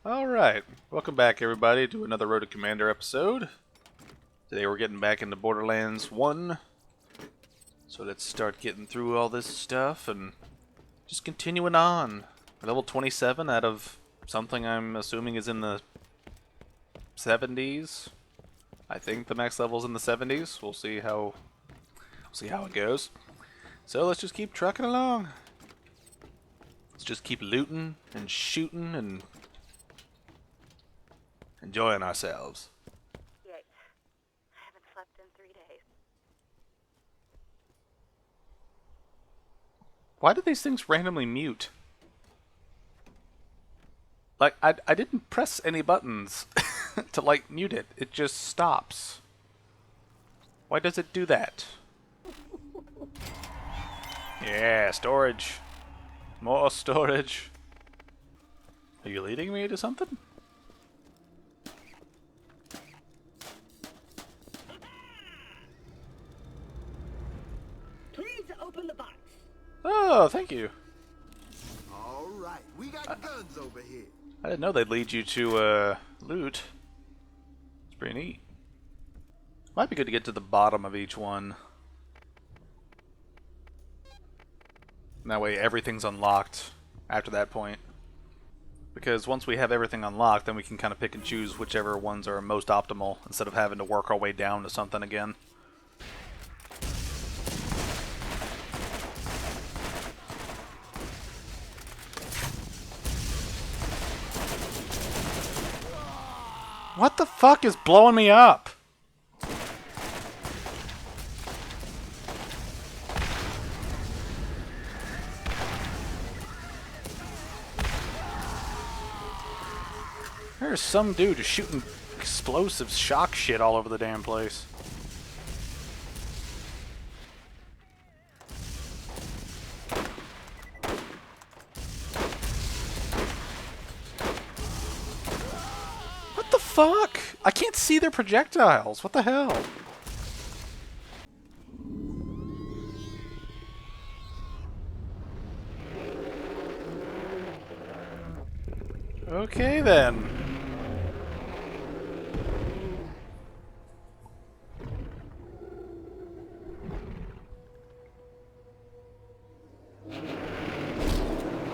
Alright, welcome back everybody to another Road to Commander episode. Today we're getting back into Borderlands 1. So let's start getting through all this stuff and just continuing on. Level 27 out of something I'm assuming is in the 70s. I think the max level's in the 70s. We'll see how it goes. So let's just keep trucking along. Let's just keep looting and shooting and enjoying ourselves. Yikes. I haven't slept in 3 days. Why do these things randomly mute? Like, I didn't press any buttons to, like, mute it. It just stops. Why does it do that? Yeah, storage. More storage. Are you leading me to something? Please open the box. Oh, thank you. All right, we got guns over here. I didn't know they'd lead you to, loot. It's pretty neat. Might be good to get to the bottom of each one. And that way everything's unlocked after that point. Because once we have everything unlocked, then we can kind of pick and choose whichever ones are most optimal, instead of having to work our way down to something again. What the fuck is blowing me up? There's some dude just shooting explosive shock shit all over the damn place. What the fuck? I can't see their projectiles. What the hell? Okay then.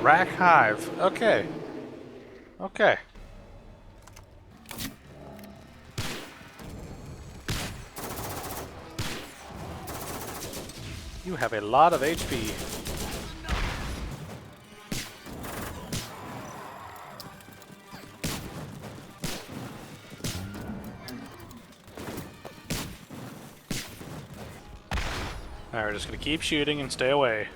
Rack Hive. Okay. Okay. You have a lot of HP. Alright, we're just gonna keep shooting and stay away.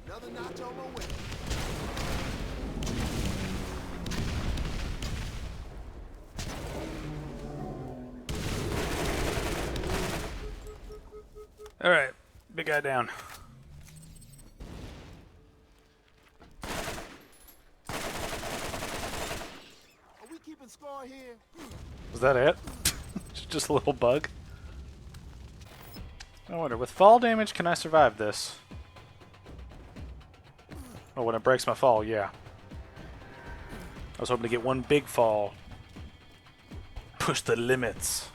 Another notch on my way. Alright, big guy down. Are we keeping score here? Was that it? Just a little bug? I wonder, with fall damage, can I survive this? Oh, when it breaks my fall, yeah. I was hoping to get one big fall. Push the limits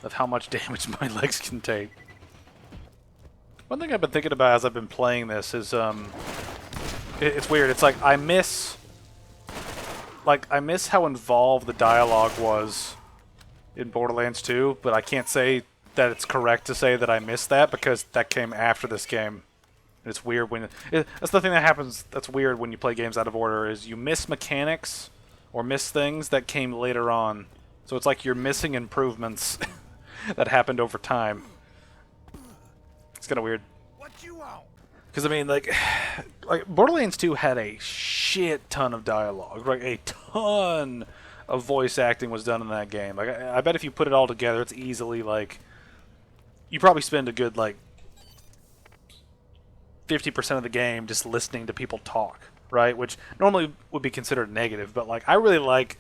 of how much damage my legs can take. One thing I've been thinking about as I've been playing this is, it's weird. It's like I miss how involved the dialogue was in Borderlands 2, but I can't say that it's correct to say that I missed that because that came after this game. And it's weird when that's the thing that happens. That's weird when you play games out of order is you miss mechanics or miss things that came later on. So it's like you're missing improvements that happened over time. It's kind of weird. What you want? Because, I mean, like Borderlands 2 had a shit ton of dialogue. Like, a ton of voice acting was done in that game. Like, I bet if you put it all together, it's easily, like... You probably spend a good, like... 50% of the game just listening to people talk, right? Which normally would be considered negative, but like I really like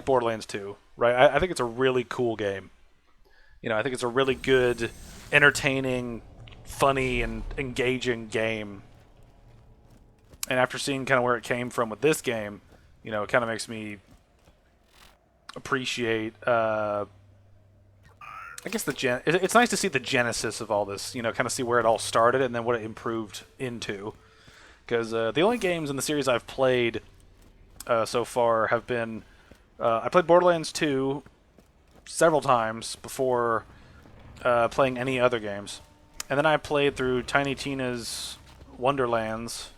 Borderlands 2, right? I think it's a really cool game. You know, I think it's a really good, entertaining, funny, and engaging game. And after seeing kind of where it came from with this game, you know, it kind of makes me appreciate, I guess it's nice to see the genesis of all this, you know, kind of see where it all started and then what it improved into. Because the only games in the series I've played so far have been, I played Borderlands 2 several times before playing any other games. And then I played through Tiny Tina's Wonderlands,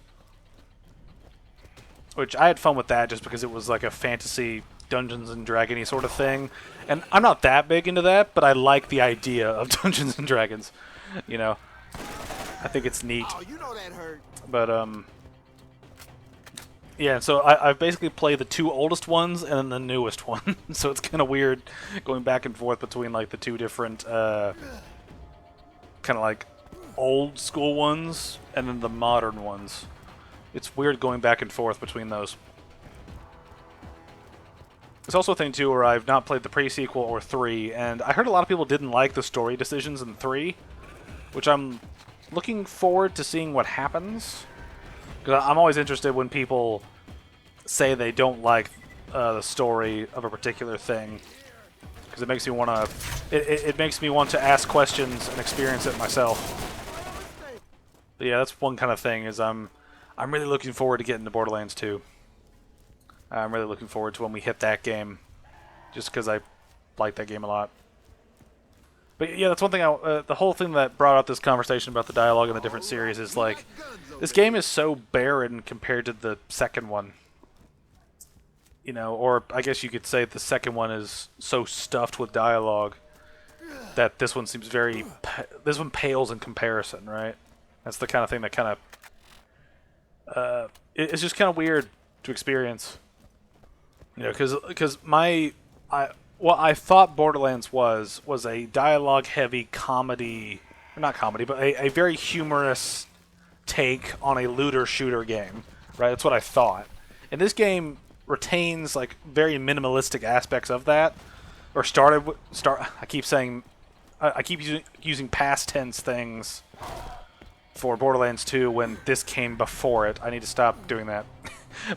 which I had fun with that just because it was like a fantasy Dungeons and Dragons-y sort of thing. And I'm not that big into that, but I like the idea of Dungeons and Dragons. You know, I think it's neat. Oh, you know that hurt. But yeah. So I've basically played the two oldest ones and then the newest one. So it's kind of weird going back and forth between like the two different kind of like old school ones and then the modern ones. It's weird going back and forth between those. There's also a thing, too, where I've not played the pre-sequel or 3, and I heard a lot of people didn't like the story decisions in 3, which I'm looking forward to seeing what happens. Because I'm always interested when people say they don't like the story of a particular thing, because it makes me want to it makes me want to ask questions and experience it myself. But yeah, that's one kind of thing, is I'm really looking forward to getting to Borderlands 2. I'm really looking forward to when we hit that game, just because I like that game a lot. But yeah, that's one thing. The whole thing that brought up this conversation about the dialogue in the different series is like, this game is so barren compared to the second one. You know, or I guess you could say the second one is so stuffed with dialogue that this one seems this one pales in comparison, right? That's the kind of thing that kind of it's just kind of weird to experience. You know, because what I thought Borderlands was a dialogue-heavy comedy, or not comedy, but a very humorous take on a looter-shooter game, right? That's what I thought. And this game retains like very minimalistic aspects of that, or I keep saying, I keep using past tense things for Borderlands 2 when this came before it. I need to stop doing that.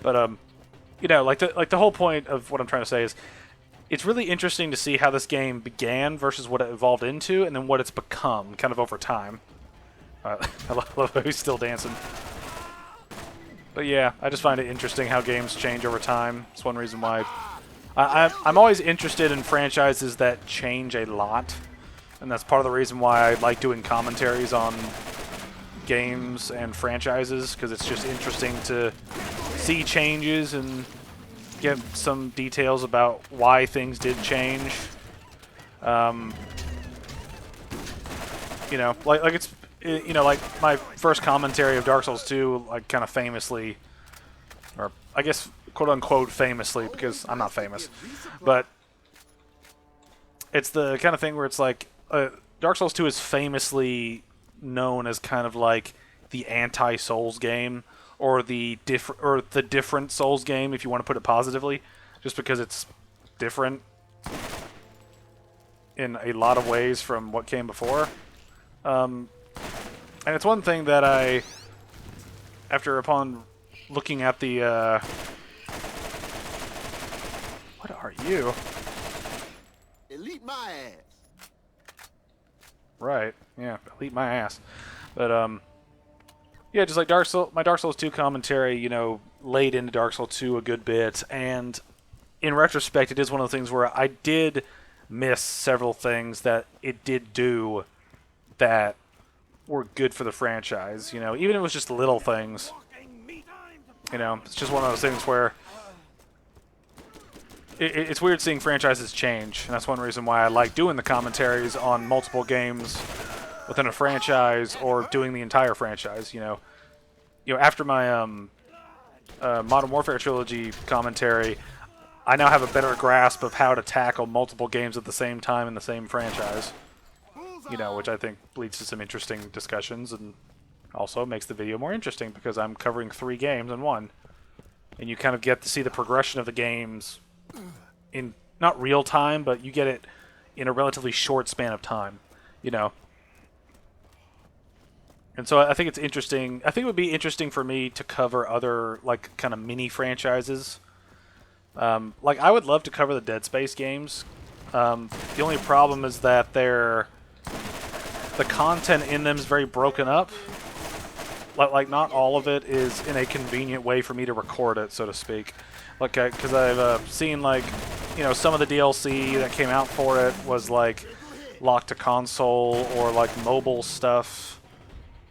But you know, like the whole point of what I'm trying to say is, it's really interesting to see how this game began versus what it evolved into, and then what it's become, kind of over time. I love how he's still dancing. But yeah, I just find it interesting how games change over time. It's one reason why I'm always interested in franchises that change a lot, and that's part of the reason why I like doing commentaries on games and franchises, because it's just interesting to see changes and get some details about why things did change. You know, like it's, you know, like my first commentary of Dark Souls 2, like kind of famously, or I guess quote unquote famously, because I'm not famous, but it's the kind of thing where it's like Dark Souls 2 is famously known as kind of like the anti-Souls game, or the different Souls game, if you want to put it positively, just because it's different in a lot of ways from what came before. And it's one thing that upon looking at the what are you? Elite my ass. Right. Yeah, elite my ass. But yeah, just like my Dark Souls 2 commentary, you know, laid into Dark Souls 2 a good bit, and in retrospect, it is one of the things where I did miss several things that it did do that were good for the franchise. You know, even if it was just little things. You know, it's just one of those things where it's weird seeing franchises change, and that's one reason why I like doing the commentaries on multiple games within a franchise, or doing the entire franchise. You know, after my Modern Warfare trilogy commentary, I now have a better grasp of how to tackle multiple games at the same time in the same franchise. You know, which I think leads to some interesting discussions and Also makes the video more interesting because I'm covering 3 games in one. And you kind of get to see the progression of the games in, not real time, but you get it in a relatively short span of time, you know. And so I think it's interesting. I think it would be interesting for me to cover other, like, kind of mini franchises. Like, I would love to cover the Dead Space games. The only problem is that the content in them is very broken up. Like, not all of it is in a convenient way for me to record it, so to speak. Like, because I've seen, like, you know, some of the DLC that came out for it was, like, locked to console or, like, mobile stuff,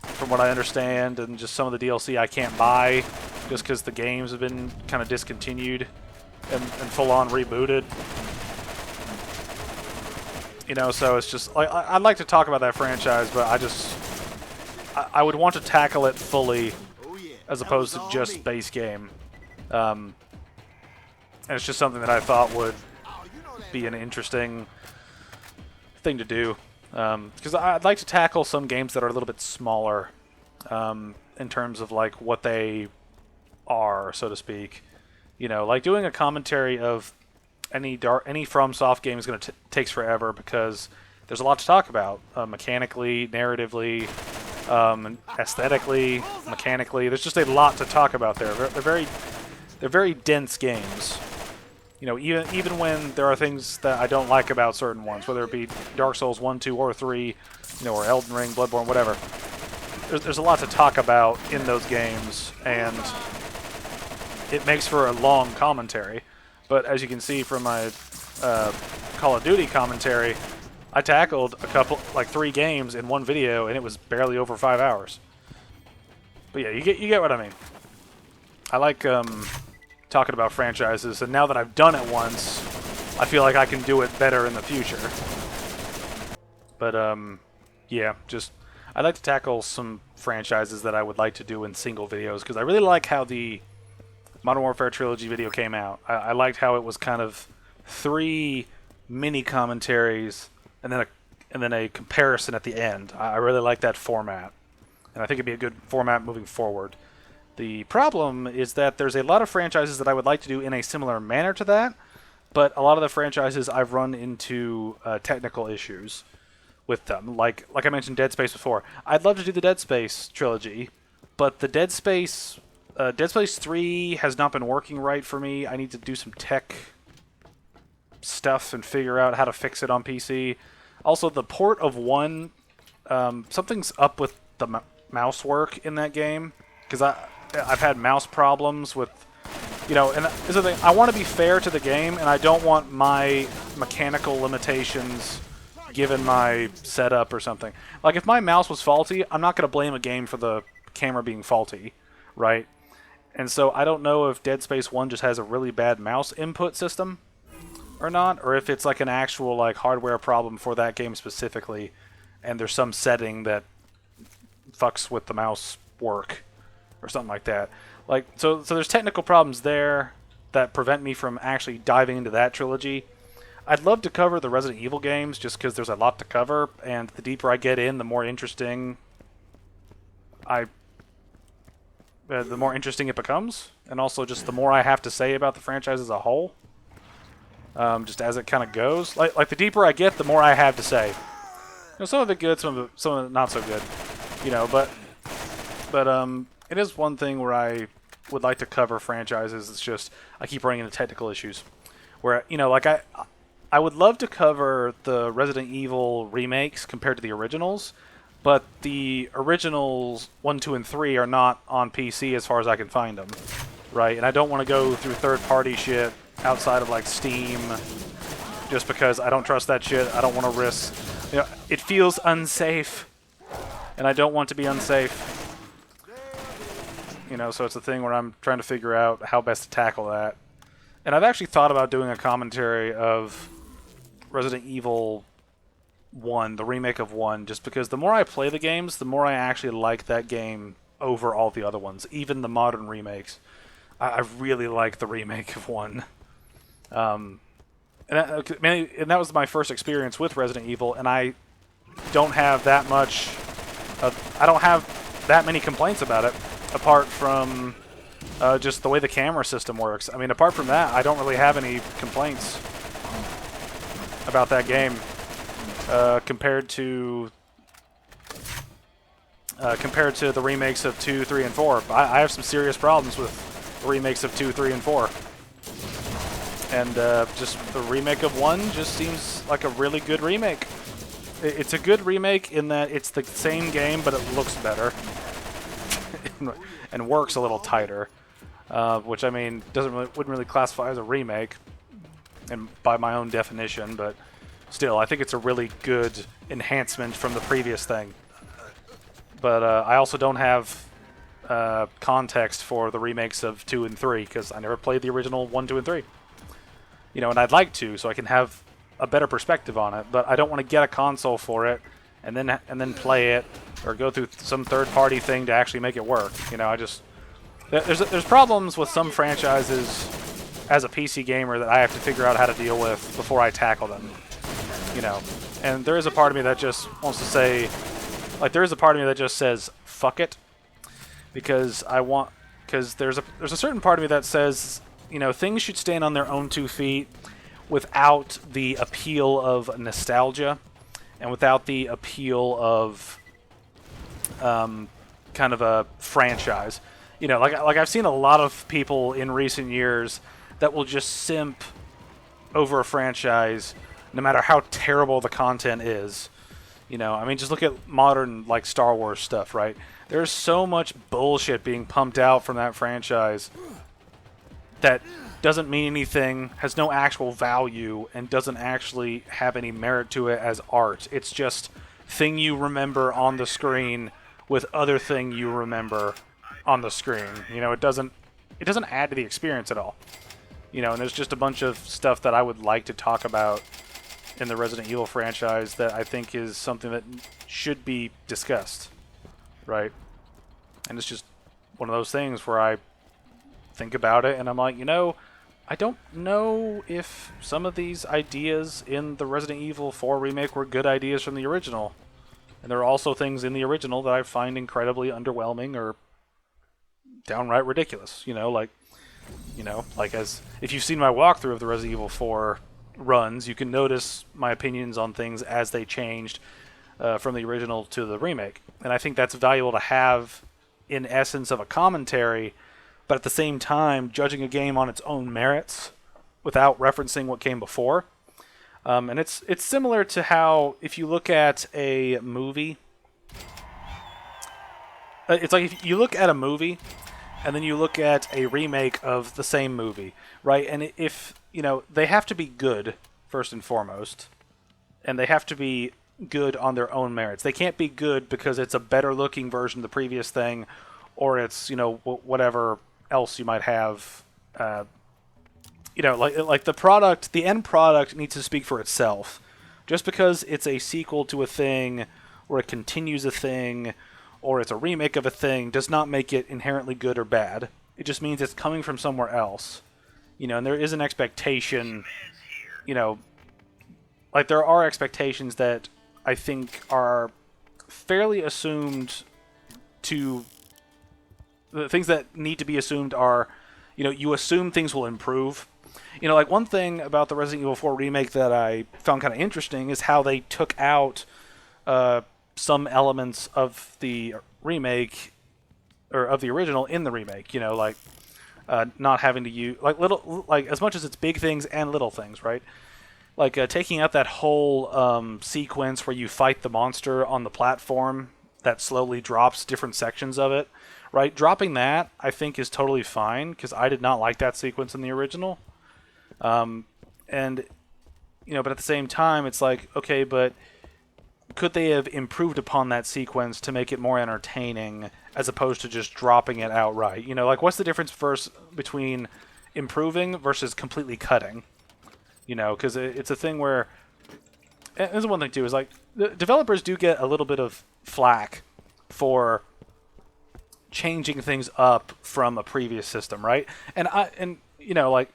from what I understand, and just some of the DLC I can't buy just because the games have been kind of discontinued and full-on rebooted. You know, so it's just, like, I'd like to talk about that franchise, but I would want to tackle it fully as opposed to just base game. And it's just something that I thought would be an interesting thing to do. Because I'd like to tackle some games that are a little bit smaller in terms of, like, what they are, so to speak. You know, like doing a commentary of any FromSoft game is going to takes forever because there's a lot to talk about mechanically, narratively, aesthetically, mechanically. There's just a lot to talk about there. They're very dense games. You know, even when there are things that I don't like about certain ones, whether it be Dark Souls 1, 2, or 3, you know, or Elden Ring, Bloodborne, whatever. There's a lot to talk about in those games, and it makes for a long commentary. But as you can see from my Call of Duty commentary, I tackled a couple, like 3 games in one video, and it was barely over 5 hours. But yeah, you get what I mean. I like talking about franchises, and now that I've done it once, I feel like I can do it better in the future. But yeah, just I'd like to tackle some franchises that I would like to do in single videos because I really like how the Modern Warfare Trilogy video came out. I liked how it was kind of 3 mini commentaries and then a comparison at the end. I really like that format, and I think it'd be a good format moving forward. The problem is that there's a lot of franchises that I would like to do in a similar manner to that, but a lot of the franchises I've run into technical issues with them. Like I mentioned Dead Space before. I'd love to do the Dead Space trilogy, but the Dead Space 3 has not been working right for me. I need to do some tech stuff and figure out how to fix it on PC. Also, the port of 1, something's up with the mouse work in that game, because I've had mouse problems with, you know, and this is the thing, I want to be fair to the game, and I don't want my mechanical limitations given my setup or something. Like, if my mouse was faulty, I'm not going to blame a game for the camera being faulty, right? And so I don't know if Dead Space 1 just has a really bad mouse input system or not, or if it's like an actual, like, hardware problem for that game specifically, and there's some setting that fucks with the mouse work or something like that. Like, so there's technical problems there that prevent me from actually diving into that trilogy. I'd love to cover the Resident Evil games just because there's a lot to cover, and the deeper I get in, the more interesting it becomes, and also just the more I have to say about the franchise as a whole, just as it kind of goes. Like the deeper I get, the more I have to say. You know, some of it good, some of it not so good. You know, but it is one thing where I would like to cover franchises. It's just I keep running into technical issues. Where, you know, like I would love to cover the Resident Evil remakes compared to the originals, but the originals 1, 2, and 3 are not on PC as far as I can find them, right? And I don't want to go through third-party shit outside of, like, Steam just because I don't trust that shit. I don't want to risk... You know, it feels unsafe, and I don't want to be unsafe. You know, so it's a thing where I'm trying to figure out how best to tackle that. And I've actually thought about doing a commentary of Resident Evil 1, the remake of 1, just because the more I play the games, the more I actually like that game over all the other ones, even the modern remakes. I really like the remake of 1. And that was my first experience with Resident Evil, and I don't have that much... I don't have that many complaints about it, apart from just the way the camera system works. I mean, apart from that, I don't really have any complaints about that game compared to the remakes of 2, 3, and 4. I have some serious problems with the remakes of 2, 3, and 4. And just the remake of 1 just seems like a really good remake. It's a good remake in that it's the same game, but it looks better and works a little tighter, which I mean wouldn't really classify as a remake, and by my own definition, but still, I think it's a really good enhancement from the previous thing. But I also don't have context for the remakes of 2 and 3 because I never played the original 1, 2, and 3. You know, and I'd like to, so I can have a better perspective on it, but I don't want to get a console for it and then play it or go through some third-party thing to actually make it work. You know, there's problems with some franchises as a PC gamer that I have to figure out how to deal with before I tackle them. You know, and there is a part of me that just wants to say, like, there is a part of me that just says fuck it, because there's a certain part of me that says, you know, things should stand on their own 2 feet without the appeal of nostalgia and without the appeal of kind of a franchise. You know, like I've seen a lot of people in recent years that will just simp over a franchise no matter how terrible the content is. You know, I mean, just look at modern, like, Star Wars stuff, right? There's so much bullshit being pumped out from that franchise that doesn't mean anything, has no actual value, and doesn't actually have any merit to it as art. It's just thing you remember on the screen with other thing you remember on the screen. You know, it doesn't add to the experience at all. You know, and there's just a bunch of stuff that I would like to talk about in the Resident Evil franchise that I think is something that should be discussed, right? And it's just one of those things where I think about it and I'm like, you know, I don't know if some of these ideas in the Resident Evil 4 remake were good ideas from the original. And there are also things in the original that I find incredibly underwhelming or downright ridiculous. You know, like as if you've seen my walkthrough of the Resident Evil 4 runs, you can notice my opinions on things as they changed from the original to the remake. And I think that's valuable to have in essence of a commentary, but at the same time, judging a game on its own merits without referencing what came before. And it's similar to how, if you look at a movie, it's like if you look at a movie and then you look at a remake of the same movie, right? And if, you know, they have to be good, first and foremost, and they have to be good on their own merits. They can't be good because it's a better looking version of the previous thing, or it's, you know, whatever else you might have. You know, like the end product needs to speak for itself. Just because it's a sequel to a thing, or it continues a thing, or it's a remake of a thing, does not make it inherently good or bad. It just means it's coming from somewhere else. You know, and there is an expectation, you know, like there are expectations that I think are fairly assumed to... The things that need to be assumed are, you know, you assume things will improve. You know, like one thing about the Resident Evil 4 remake that I found kind of interesting is how they took out some elements of the remake, or of the original in the remake. You know, like not having to use, like as much as it's big things and little things, right? Like taking out that whole sequence where you fight the monster on the platform that slowly drops different sections of it. Right, dropping that I think is totally fine because I did not like that sequence in the original, and you know, but at the same time, it's like, okay, but could they have improved upon that sequence to make it more entertaining as opposed to just dropping it outright? You know, like what's the difference between improving versus completely cutting? You know, because it's a thing where, and there's one thing too, is like the developers do get a little bit of flack for changing things up from a previous system, right? And you know, like,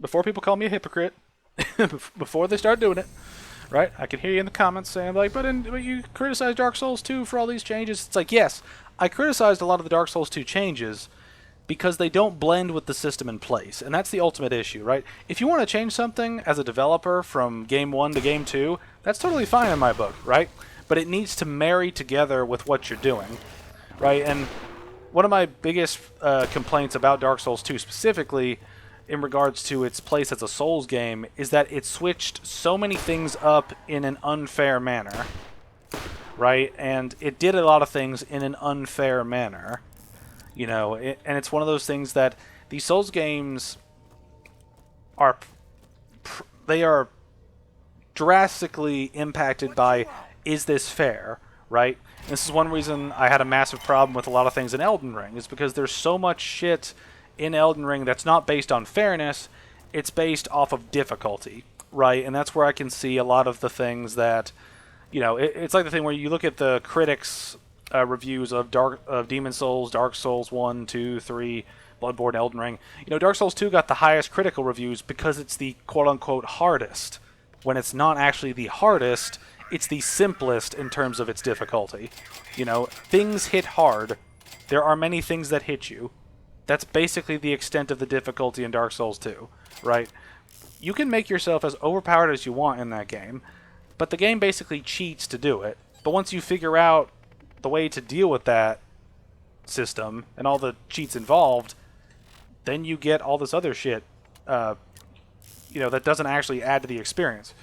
before people call me a hypocrite, before they start doing it, right? I can hear you in the comments saying, like, but you criticize Dark Souls 2 for all these changes. It's like, yes, I criticized a lot of the Dark Souls 2 changes because they don't blend with the system in place, and that's the ultimate issue, right? If you want to change something as a developer from Game 1 to Game 2, that's totally fine in my book, right? But it needs to marry together with what you're doing, right? And one of my biggest complaints about Dark Souls 2 specifically, in regards to its place as a Souls game, is that it switched so many things up in an unfair manner, right? And it did a lot of things in an unfair manner, you know, and it's one of those things that these Souls games are, they are drastically impacted by, is this fair, right? And this is one reason I had a massive problem with a lot of things in Elden Ring, is because there's so much shit in Elden Ring that's not based on fairness, it's based off of difficulty, right? And that's where I can see a lot of the things that, you know, it's like the thing where you look at the critics' reviews of Demon Souls, Dark Souls 1, 2, 3, Bloodborne, Elden Ring. You know, Dark Souls 2 got the highest critical reviews because it's the quote-unquote hardest, when it's not actually the hardest, it's the simplest in terms of its difficulty. You know, things hit hard. There are many things that hit you. That's basically the extent of the difficulty in Dark Souls 2, right? You can make yourself as overpowered as you want in that game, but the game basically cheats to do it. But once you figure out the way to deal with that system and all the cheats involved, then you get all this other shit, you know, that doesn't actually add to the experience.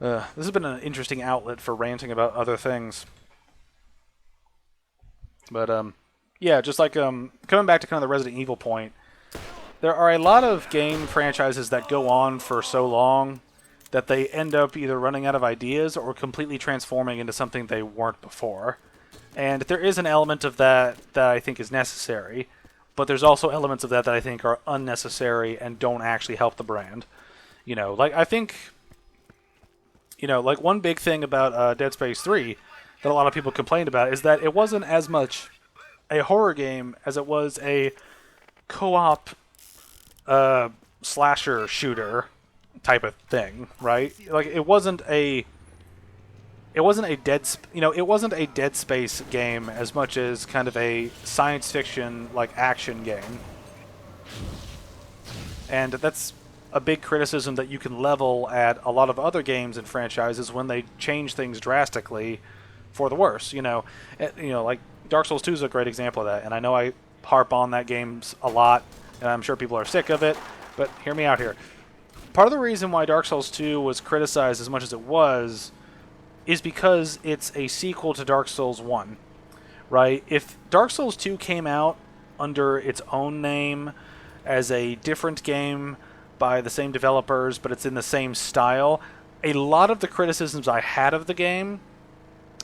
This has been an interesting outlet for ranting about other things. But, yeah, just like coming back to kind of the Resident Evil point, there are a lot of game franchises that go on for so long that they end up either running out of ideas or completely transforming into something they weren't before. And there is an element of that that I think is necessary, but there's also elements of that that I think are unnecessary and don't actually help the brand. You know, like, I think, you know, like, one big thing about Dead Space 3 that a lot of people complained about is that it wasn't as much a horror game as it was a co-op slasher shooter type of thing, right? Like, it wasn't a Dead Space game as much as kind of a science fiction like action game. And that's a big criticism that you can level at a lot of other games and franchises when they change things drastically for the worse. You know, like Dark Souls 2 is a great example of that, and I know I harp on that game a lot, and I'm sure people are sick of it, but hear me out here. Part of the reason why Dark Souls 2 was criticized as much as it was is because it's a sequel to Dark Souls 1, right? If Dark Souls 2 came out under its own name as a different game by the same developers, but it's in the same style, a lot of the criticisms I had of the game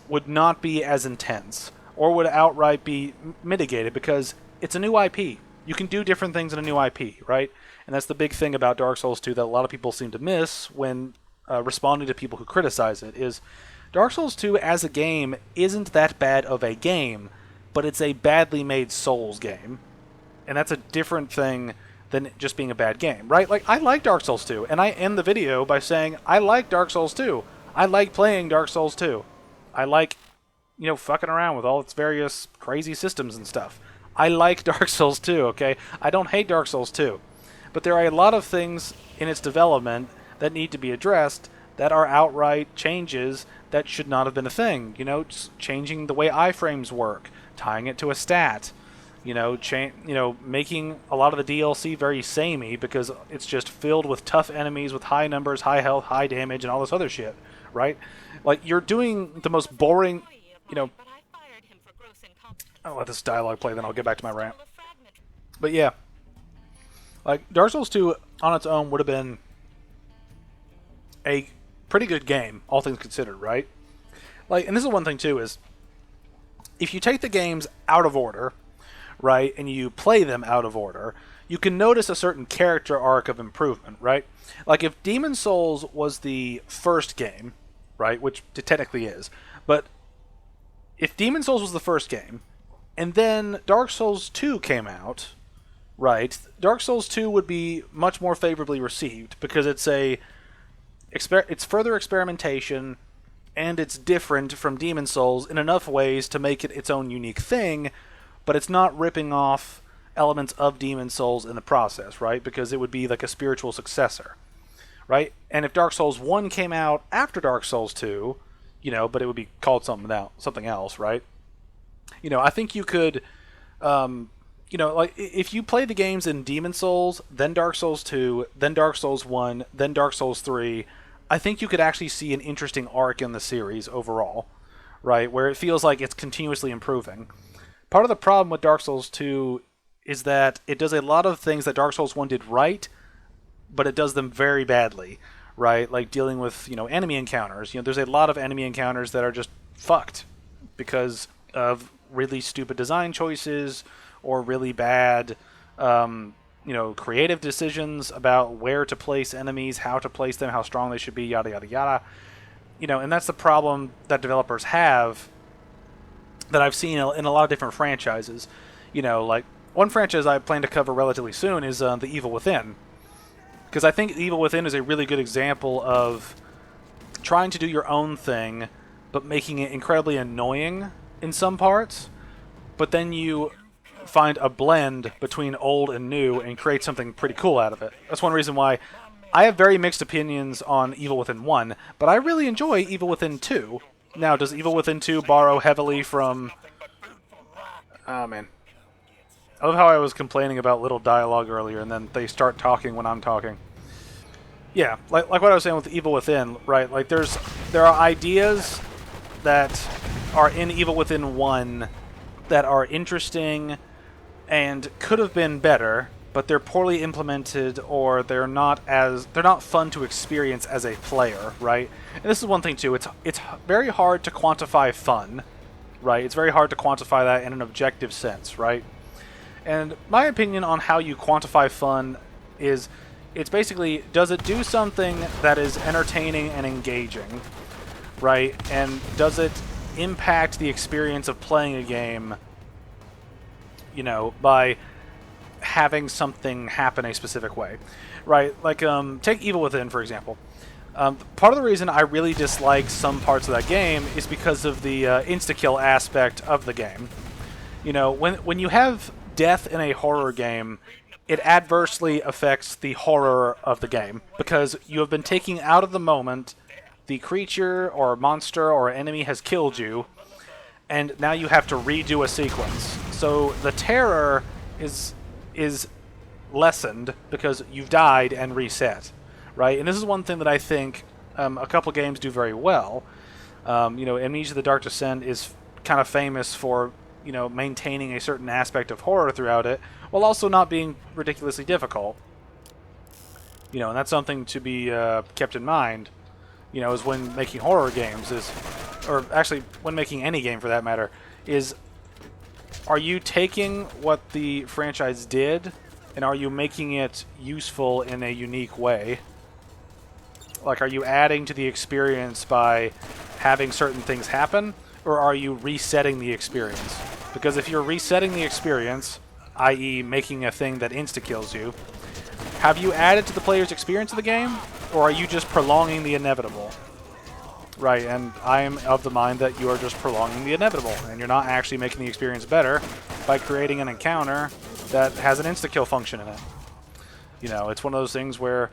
would not be as intense, or would outright be mitigated, because it's a new IP. You can do different things in a new IP, right? And that's the big thing about Dark Souls 2 that a lot of people seem to miss when responding to people who criticize it, is Dark Souls 2 as a game isn't that bad of a game, but it's a badly made Souls game. And that's a different thing than just being a bad game, right? Like, I like Dark Souls 2, and I end the video by saying, I like Dark Souls 2. I like playing Dark Souls 2. I like, you know, fucking around with all its various crazy systems and stuff. I like Dark Souls 2, okay? I don't hate Dark Souls 2. But there are a lot of things in its development that need to be addressed that are outright changes that should not have been a thing. You know, just changing the way iframes work, tying it to a stat, you know, making a lot of the DLC very samey because it's just filled with tough enemies with high numbers, high health, high damage, and all this other shit, right? Like, you're doing the most boring, you know... I'll let this dialogue play, then I'll get back to my rant. But yeah, like, Dark Souls 2 on its own would have been a pretty good game, all things considered, right? Like, and this is one thing too, is if you take the games out of order, right, and you play them out of order, you can notice a certain character arc of improvement, right? Like, if Demon Souls was the first game, right, which it technically is, but if Demon Souls was the first game, and then Dark Souls 2 came out, right, Dark Souls 2 would be much more favorably received, because it's it's further experimentation, and it's different from Demon Souls in enough ways to make it its own unique thing, but it's not ripping off elements of Demon Souls in the process, right? Because it would be like a spiritual successor, right? And if Dark Souls 1 came out after Dark Souls 2, you know, but it would be called something else, right? You know, I think you could, you know, like if you play the games in Demon Souls, then Dark Souls 2, then Dark Souls 1, then Dark Souls 3, I think you could actually see an interesting arc in the series overall, right? Where it feels like it's continuously improving. Part of the problem with Dark Souls 2 is that it does a lot of things that Dark Souls 1 did right, but it does them very badly, right? Like dealing with, you know, enemy encounters. You know, there's a lot of enemy encounters that are just fucked because of really stupid design choices or really bad, you know, creative decisions about where to place enemies, how to place them, how strong they should be, yada, yada, yada. You know, and that's the problem that developers have that I've seen in a lot of different franchises. You know, like, one franchise I plan to cover relatively soon is The Evil Within. Because I think Evil Within is a really good example of trying to do your own thing, but making it incredibly annoying in some parts, but then you find a blend between old and new and create something pretty cool out of it. That's one reason why I have very mixed opinions on Evil Within 1, but I really enjoy Evil Within 2. Now, does Evil Within 2 borrow heavily from... Oh, man. I love how I was complaining about little dialogue earlier, and then they start talking when I'm talking. Yeah, like what I was saying with Evil Within, right? Like, there are ideas that are in Evil Within 1 that are interesting and could have been better, but they're poorly implemented, or they're not fun to experience as a player, right? And this is one thing too. It's very hard to quantify fun, right? It's very hard to quantify that in an objective sense, right? And my opinion on how you quantify fun is, it's basically, does it do something that is entertaining and engaging, right? And does it impact the experience of playing a game, you know, by having something happen a specific way, right? Like, take Evil Within, for example. Part of the reason I really dislike some parts of that game is because of the insta-kill aspect of the game. You know, when you have death in a horror game, it adversely affects the horror of the game, because you have been taking out of the moment the creature or monster or enemy has killed you, and now you have to redo a sequence. So the terror is lessened because you've died and reset, right? And this is one thing that I think a couple games do very well. You know, Amnesia: The Dark Descent is kind of famous for, you know, maintaining a certain aspect of horror throughout it, while also not being ridiculously difficult. You know, and that's something to be kept in mind, you know, is when making horror games or actually when making any game for that matter, are you taking what the franchise did and are you making it useful in a unique way? Like, are you adding to the experience by having certain things happen, or are you resetting the experience? Because if you're resetting the experience, i.e. making a thing that insta-kills you, have you added to the player's experience of the game, or are you just prolonging the inevitable? Right, and I am of the mind that you are just prolonging the inevitable, and you're not actually making the experience better by creating an encounter that has an insta-kill function in it. You know, it's one of those things where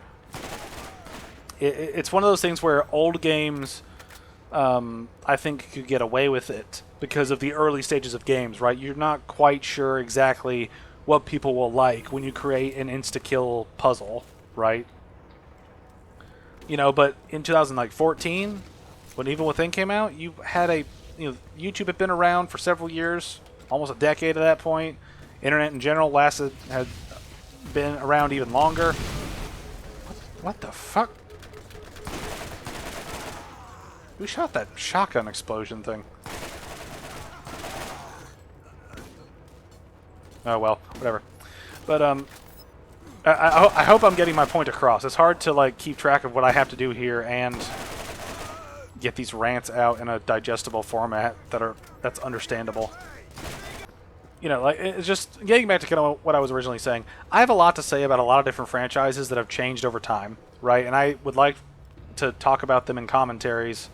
old games, I think, could get away with it because of the early stages of games, right? You're not quite sure exactly what people will like when you create an insta-kill puzzle, right? You know, but in 2014, when Evil Within came out, you had YouTube had been around for several years, almost a decade at that point. Internet in general had been around even longer. What the fuck? Who shot that shotgun explosion thing? Oh well, whatever. But I hope I'm getting my point across. It's hard to like keep track of what I have to do here and get these rants out in a digestible format that's understandable. You know, like, it's just getting back to kind of what I was originally saying. I have a lot to say about a lot of different franchises that have changed over time, right? And I would like to talk about them in commentaries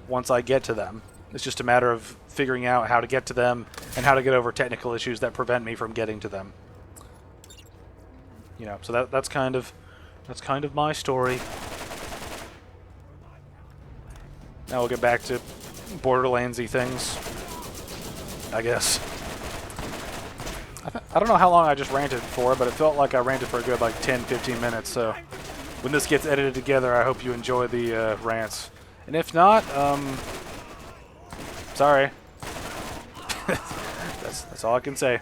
once I get to them. It's just a matter of figuring out how to get to them and how to get over technical issues that prevent me from getting to them. You know, so that's kind of my story. Now we'll get back to Borderlands-y things, I guess. I don't know how long I just ranted for, but it felt like I ranted for a good like 10-15 minutes, so when this gets edited together, I hope you enjoy the rants. And if not, sorry. That's all I can say.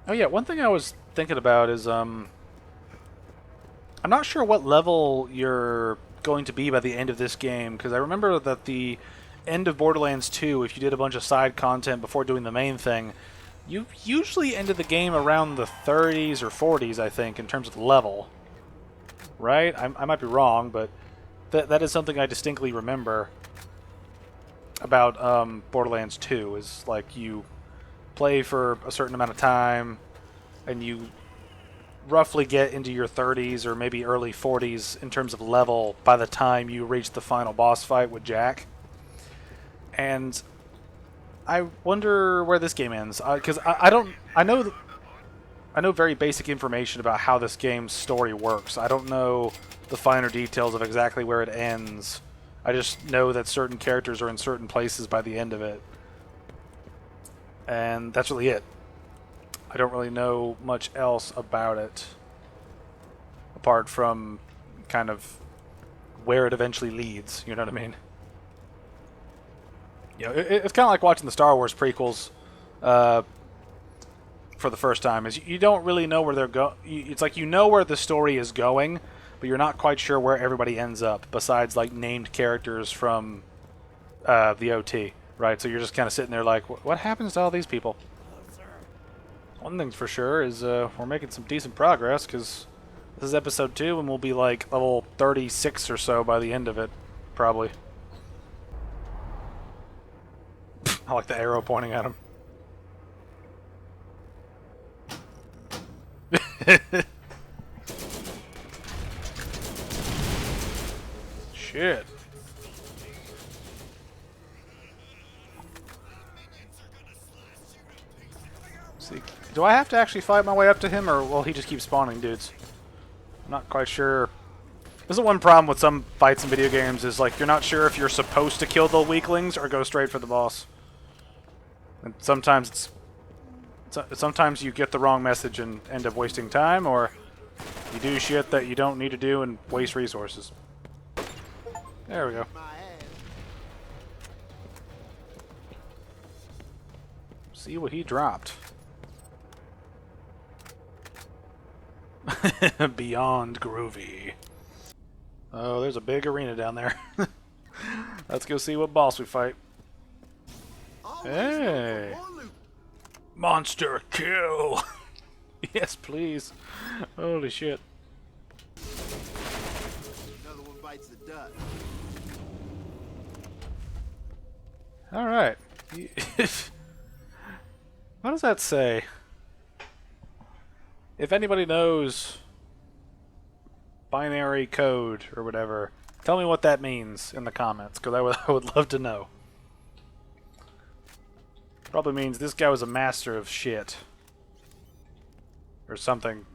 Oh yeah, one thing I was thinking about is I'm not sure what level you're going to be by the end of this game, because I remember that the end of Borderlands 2, if you did a bunch of side content before doing the main thing, you usually ended the game around the 30s or 40s, I think, in terms of level. Right? I might be wrong, but that is something I distinctly remember about Borderlands 2, is like you play for a certain amount of time, and you roughly get into your 30s or maybe early 40s in terms of level by the time you reach the final boss fight with Jack. And I wonder where this game ends, because I know very basic information about how this game's story works. I don't know the finer details of exactly where it ends. I just know that certain characters are in certain places by the end of it. And that's really it. I don't really know much else about it, apart from kind of where it eventually leads, you know what I mean? You know, it's kind of like watching the Star Wars prequels for the first time. Is you don't really know where they're going. It's like you know where the story is going, but you're not quite sure where everybody ends up, besides like named characters from the OT, right? So you're just kind of sitting there like, what happens to all thing people? One thing's for sure is we're making some decent progress, because this is episode 2 and we'll be like level 36 or so by the end of it, probably. I like the arrow pointing at him. Shit. See, do I have to actually fight my way up to him, or will he just keep spawning dudes? I'm not quite sure. This is one problem with some fights in video games, is like you're not sure if you're supposed to kill the weaklings or go straight for the boss. And sometimes sometimes you get the wrong message and end up wasting time, or you do shit that you don't need to do and waste resources. There we go. See what he dropped. Beyond groovy. Oh, there's a big arena down there. Let's go see what boss we fight. Hey! Monster kill! Yes, please. Holy shit. Another one bites the dust. Alright. What does that say? If anybody knows binary code or whatever, tell me what that means in the comments, because I would love to know. Probably means this guy was a master of shit. Or something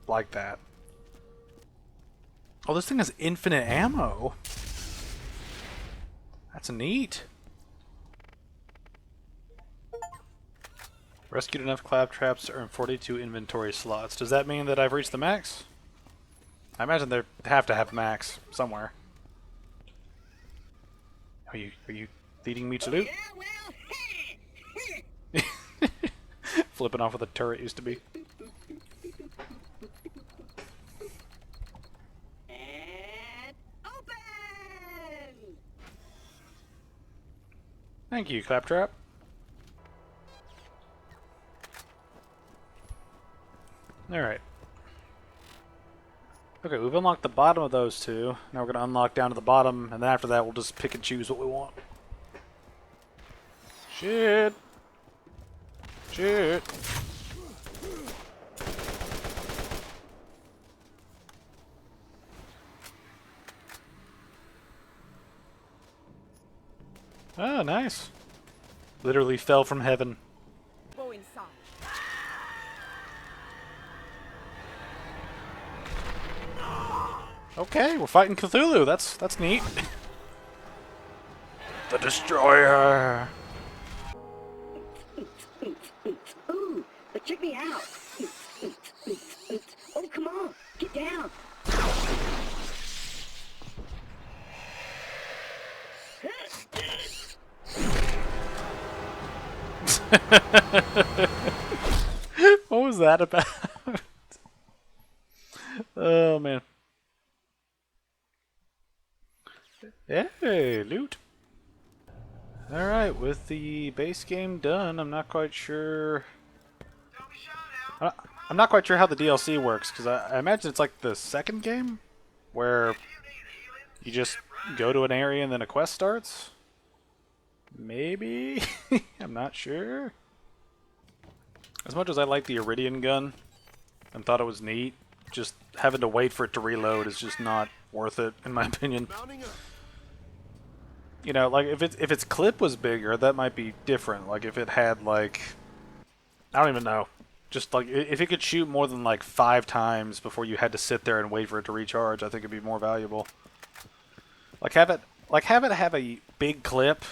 like that. Oh, this thing has infinite ammo. That's neat. Rescued enough claptraps to earn 42 inventory slots. Does that mean that I've reached the max? I imagine they have to have max somewhere. Are you leading me to loot? Flipping off with a turret used to be. And open! Thank you, Claptrap. Alright. Okay, we've unlocked the bottom of those two. Now we're going to unlock down to the bottom, and then after that we'll just pick and choose what we want. Shit! Shit! Oh, nice. Literally fell from heaven. Go inside. Okay, we're fighting Cthulhu. That's neat. The Destroyer. Ooh, but check me out. Oh, come on, get down. What was that about? Oh man. Hey, loot. Alright, with the base game done, I'm not quite sure. I'm not quite sure how the DLC works, because I imagine it's like the second game, where you just go to an area and then a quest starts? Maybe? I'm not sure. As much as I like the Iridian gun and thought it was neat, just having to wait for it to reload is just not worth it, in my opinion. You know, like, if its clip was bigger, that might be different. Like, if it had, like, I don't even know. Just, like, if it could shoot more than, like, 5 times before you had to sit there and wait for it to recharge, I think it'd be more valuable. Like, have it have a big clip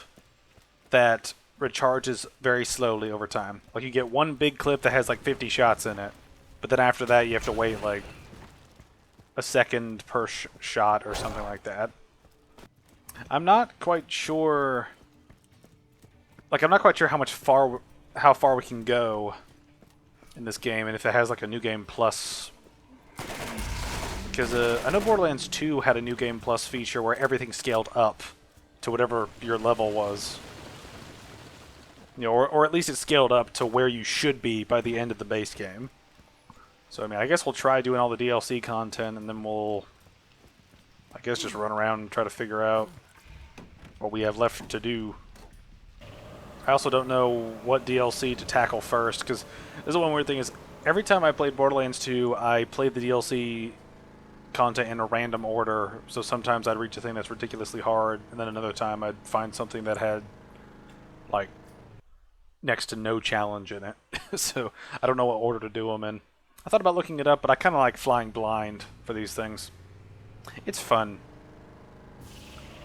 that recharges very slowly over time. Like, you get one big clip that has, like, 50 shots in it. But then after that, you have to wait, like, a second per shot or something like that. I'm not quite sure... Like, I'm not quite sure how far we can go in this game, and if it has, like, a New Game Plus. Because I know Borderlands 2 had a New Game Plus feature where everything scaled up to whatever your level was. You know, or at least it scaled up to where you should be by the end of the base game. So, I mean, I guess we'll try doing all the DLC content, and then we'll, I guess, just run around and try to figure out what we have left to do. I also don't know what DLC to tackle first, because this is one weird thing is, every time I played Borderlands 2, I played the DLC content in a random order, so sometimes I'd reach a thing that's ridiculously hard, and then another time I'd find something that had, like, next to no challenge in it. So, I don't know what order to do them in. I thought about looking it up, but I kind of like flying blind for these things. It's fun.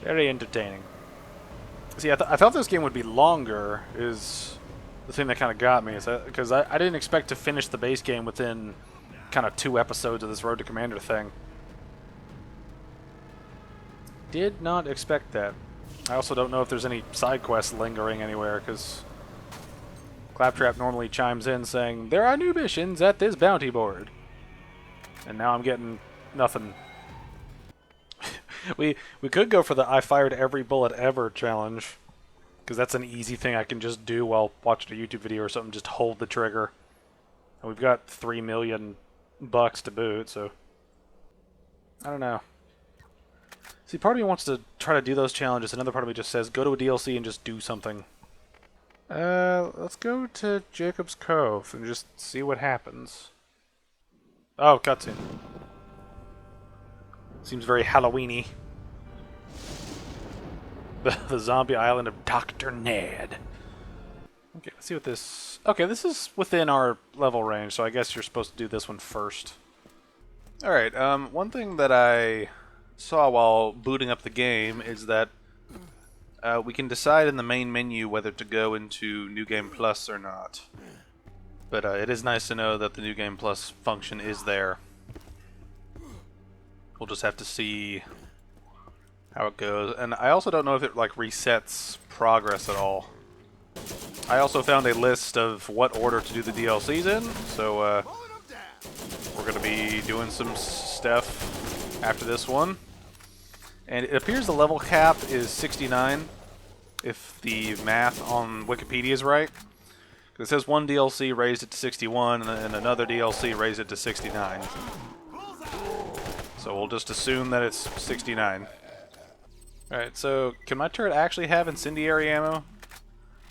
Very entertaining. See, I thought this game would be longer, is the thing that kind of got me. Because I didn't expect to finish the base game within kind of 2 episodes of this Road to Commander thing. Did not expect that. I also don't know if there's any side quests lingering anywhere, because Claptrap normally chimes in saying, "There are new missions at this bounty board." And now I'm getting nothing. We could go for the I fired every bullet ever challenge, because that's an easy thing I can just do while watching a YouTube video or something, just hold the trigger. And we've got $3 million to boot, so I don't know. See, part of me wants to try to do those challenges, another part of me just says, go to a DLC and just do something. Let's go to Jacob's Cove and just see what happens. Oh, cutscene. Seems very Halloween-y. The zombie island of Dr. Ned. Okay, let's see what this... Okay, this is within our level range, so I guess you're supposed to do this one first. Alright, one thing that I saw while booting up the game is that we can decide in the main menu whether to go into New Game Plus or not. But it is nice to know that the New Game Plus function is there. We'll just have to see how it goes. And I also don't know if it like resets progress at all. I also found a list of what order to do the DLCs in, so we're going to be doing some stuff after this one. And it appears the level cap is 69, if the math on Wikipedia is right. It says one DLC raised it to 61, and another DLC raised it to 69. So we'll just assume that it's 69. Alright, so can my turret actually have incendiary ammo?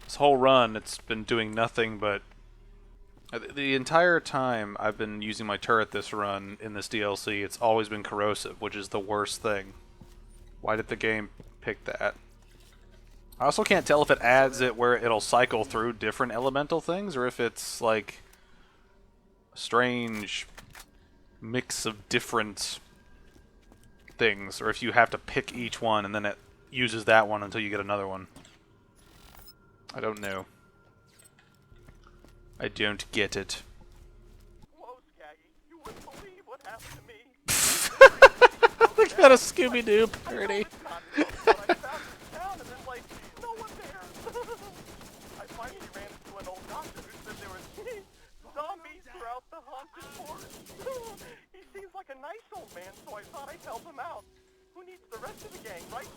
This whole run, it's been doing nothing but... The entire time I've been using my turret this run in this DLC, it's always been corrosive, which is the worst thing. Why did the game pick that? I also can't tell if it adds it where it'll cycle through different elemental things, or if it's like a strange mix of different things, or if you have to pick each one and then it uses that one until you get another one. I don't know. I don't get it. Whoa, Skaggy, you wouldn't believe what happened to me. Look at a Scooby-Doo parody. I found this town and then, like, no one there. I finally ran into an old doctor who said there were zombies throughout the haunted forest. He seems like a nice old man, so I thought I'd help him out. Who needs the rest of the gang, right?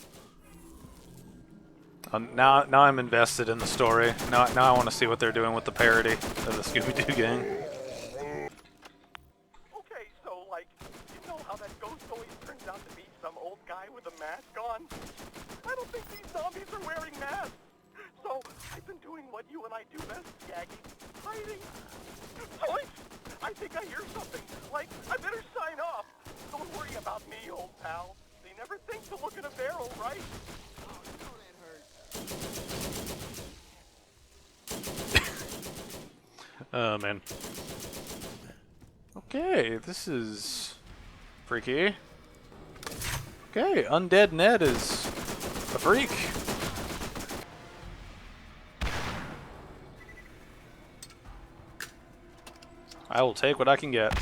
Now I'm invested in the story. Now I want to see what they're doing with the parody of the Scooby-Doo gang. Okay, so, like, you know how that ghost always turns out to be some old guy with a mask on? I don't think these zombies are wearing masks. So, I've been doing what you and I do best, Skaggy. Hiding. Zoinks! I think I hear something. Like, I better sign off. Don't worry about me, old pal. They never think to look in a barrel, right? Oh, you know that hurt. Oh, man. Okay, this is freaky. Okay, Undead Ned is a freak. I will take what I can get.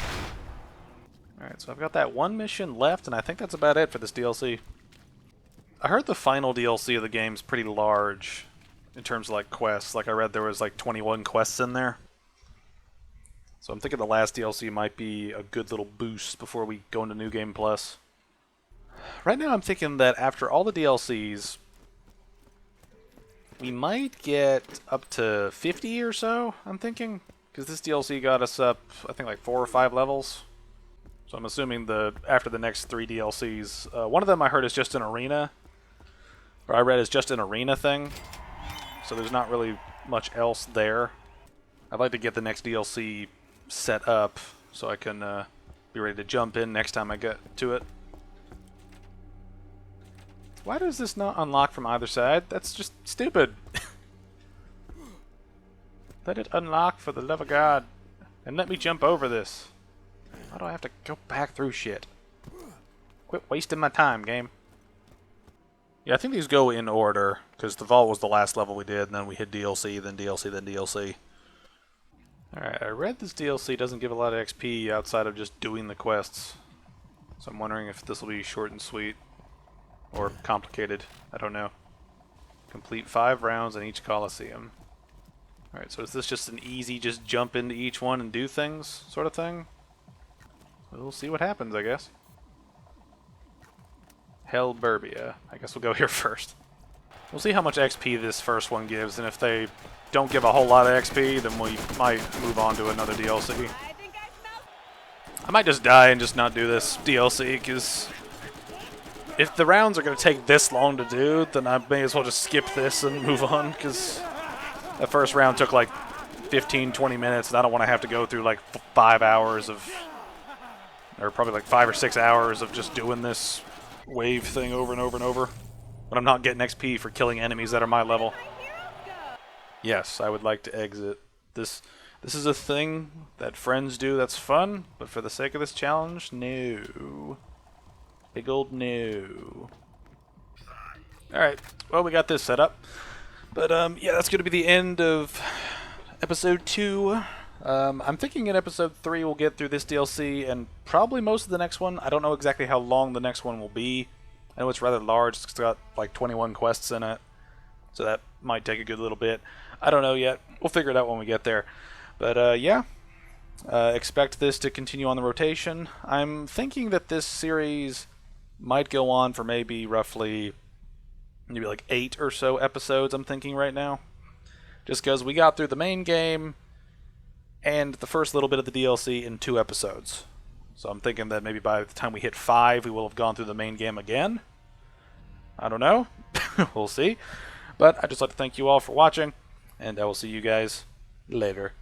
Alright, so I've got that one mission left, and I think that's about it for this DLC. I heard the final DLC of the game's pretty large in terms of like quests. Like I read there was like 21 quests in there. So I'm thinking the last DLC might be a good little boost before we go into New Game Plus. Right now I'm thinking that after all the DLCs, we might get up to 50 or so, I'm thinking. Because this DLC got us up, I think, like 4 or 5 levels. So I'm assuming after the next 3 DLCs, one of them I heard is just an arena. Or I read is just an arena thing. So there's not really much else there. I'd like to get the next DLC set up so I can be ready to jump in next time I get to it. Why does this not unlock from either side? That's just stupid. Let it unlock, for the love of God. And let me jump over this. Why do I have to go back through shit? Quit wasting my time, game. Yeah, I think these go in order, because the vault was the last level we did, and then we hit DLC, then DLC, then DLC. Alright, I read this DLC doesn't give a lot of XP outside of just doing the quests. So I'm wondering if this will be short and sweet. Or complicated. I don't know. Complete 5 rounds in each Coliseum. Alright, so is this just an easy, just jump into each one and do things sort of thing? We'll see what happens, I guess. Hellburbia. I guess we'll go here first. We'll see how much XP this first one gives, and if they don't give a whole lot of XP, then we might move on to another DLC. I might just die and just not do this DLC, because if the rounds are going to take this long to do, then I may as well just skip this and move on, because that first round took like 15-20 minutes, and I don't want to have to go through like 5 hours of, or probably like 5 or 6 hours of just doing this wave thing over and over and over. But I'm not getting XP for killing enemies that are my level. Yes, I would like to exit. This is a thing that friends do that's fun, but for the sake of this challenge, no. Big old no. Alright, well, we got this set up. But, yeah, that's going to be the end of Episode 2. I'm thinking in Episode 3 we'll get through this DLC and probably most of the next one. I don't know exactly how long the next one will be. I know it's rather large. It's got like 21 quests in it. So that might take a good little bit. I don't know yet. We'll figure it out when we get there. But, yeah. Expect this to continue on the rotation. I'm thinking that this series might go on for maybe like 8 or so episodes, I'm thinking right now. Just because we got through the main game and the first little bit of the DLC in 2 episodes. So I'm thinking that maybe by the time we hit 5, we will have gone through the main game again. I don't know. We'll see. But I'd just like to thank you all for watching, and I will see you guys later.